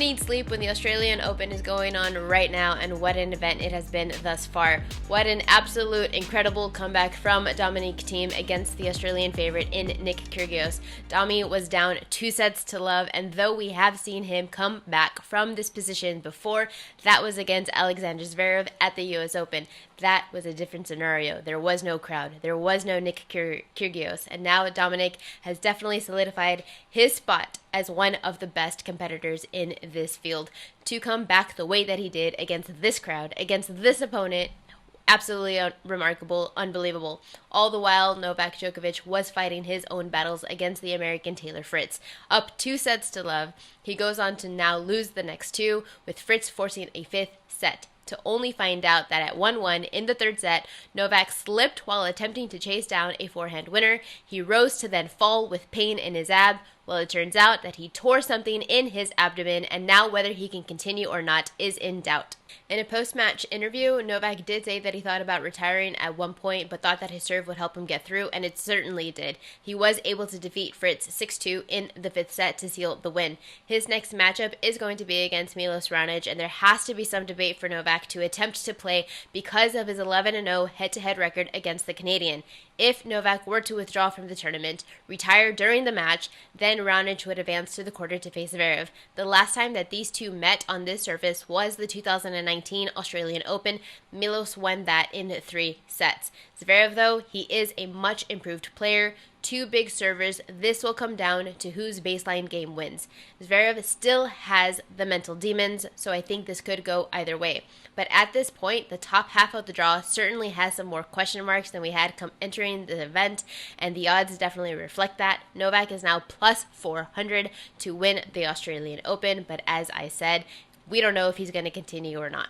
need sleep when the Australian Open is going on right now, and what an event it has been thus far. What an absolute incredible comeback from Dominic Thiem against the Australian favorite in Nick Kyrgios. Domi was down 2-0, and though we have seen him come back from this position before, that was against Alexander Zverev at the US Open. That was a different scenario. There was no crowd. There was no Nick Kyrgios. And now Dominic has definitely solidified his spot as one of the best competitors in this field. To come back the way that he did against this crowd, against this opponent, absolutely remarkable, unbelievable. All the while, Novak Djokovic was fighting his own battles against the American Taylor Fritz. Up 2-0, he goes on to now lose the next two, with Fritz forcing a fifth set, to only find out that at 1-1 in the third set, Novak slipped while attempting to chase down a forehand winner. He rose to then fall with pain in his ab. Well, it turns out that he tore something in his abdomen, and now whether he can continue or not is in doubt. In a post-match interview, Novak did say that he thought about retiring at one point, but thought that his serve would help him get through, and it certainly did. He was able to defeat Fritz 6-2 in the fifth set to seal the win. His next matchup is going to be against Milos Raonic, and there has to be some debate for Novak to attempt to play because of his 11-0 head-to-head record against the Canadian. If Novak were to withdraw from the tournament, retire during the match, then Raonic would advance to the quarter to face Zverev. The last time that these two met on this surface was the 2019 Australian Open. Milos won that in 3 sets. Zverev, though, he is a much improved player. Two big servers. This will come down to whose baseline game wins. Zverev still has the mental demons, so I think this could go either way. But at this point, the top half of the draw certainly has some more question marks than we had entering the event, and the odds definitely reflect that. Novak is now plus 400 to win the Australian Open, but as I said, we don't know if he's going to continue or not.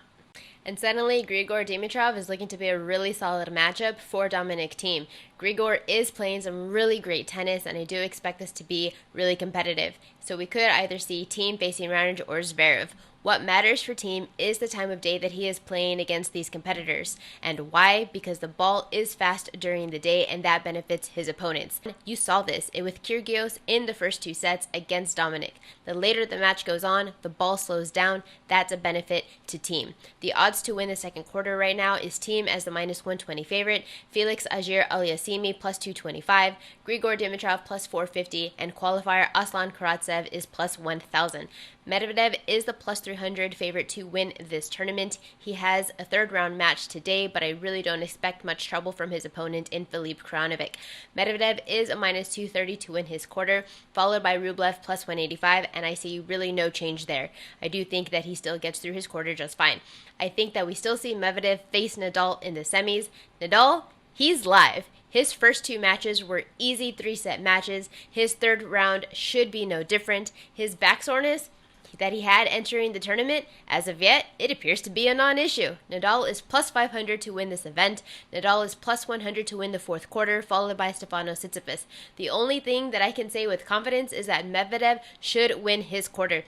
And suddenly, Grigor Dimitrov is looking to be a really solid matchup for Dominic Thiem. Grigor is playing some really great tennis, and I do expect this to be really competitive. So we could either see Thiem facing Raonic or Zverev. What matters for Thiem is the time of day that he is playing against these competitors. And why? Because the ball is fast during the day, and that benefits his opponents. You saw this with Kyrgios in the first 2 sets against Dominic. The later the match goes on, the ball slows down. That's a benefit to Thiem. The odds to win the second quarter right now is Thiem as the -120 favorite, Felix Auger-Aliassime plus 225, Grigor Dimitrov plus 450, and qualifier Aslan Karatsev is plus 1,000. Medvedev is the plus 300 favorite to win this tournament. He has a third-round match today, but I really don't expect much trouble from his opponent in Filip Krajinovic. Medvedev is a -230 to win his quarter, followed by Rublev plus 185, and I see really no change there. I do think that he still gets through his quarter just fine. I think that we still see Medvedev face Nadal in the semis. Nadal, he's live. His first 2 matches were easy 3-set matches. His third round should be no different. His back soreness that he had entering the tournament, as of yet, it appears to be a non-issue. Nadal is plus 500 to win this event. Nadal is plus 100 to win the fourth quarter, followed by Stefanos Tsitsipas. The only thing that I can say with confidence is that Medvedev should win his quarter.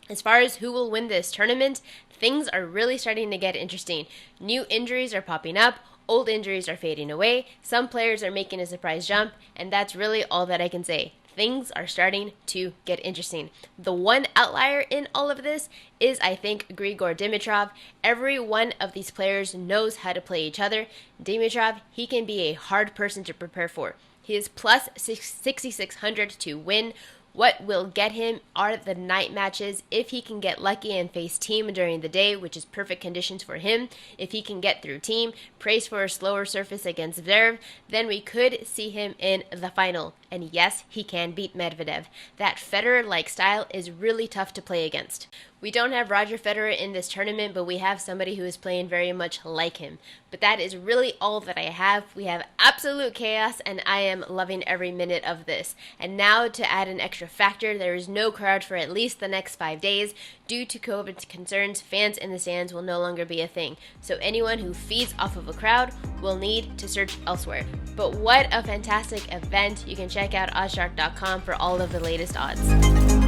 As far as who will win this tournament, things are really starting to get interesting. New injuries are popping up. Old injuries are fading away. Some players are making a surprise jump, and that's really all that I can say. Things are starting to get interesting. The one outlier in all of this is, I think, Grigor Dimitrov. Every one of these players knows how to play each other. Dimitrov, he can be a hard person to prepare for. He is plus 6,600 to win. What will get him are the night matches. If he can get lucky and face Thiem during the day, which is perfect conditions for him, if he can get through Thiem, praise for a slower surface against Zverev, then we could see him in the final. And yes, he can beat Medvedev. That Federer-like style is really tough to play against. We don't have Roger Federer in this tournament, but we have somebody who is playing very much like him. But that is really all that I have. We have absolute chaos, and I am loving every minute of this. And now, to add an extra factor, there is no crowd for at least the next 5 days. Due to COVID concerns, fans in the stands will no longer be a thing. So anyone who feeds off of a crowd will need to search elsewhere. But what a fantastic event. You can check out oddshark.com for all of the latest odds.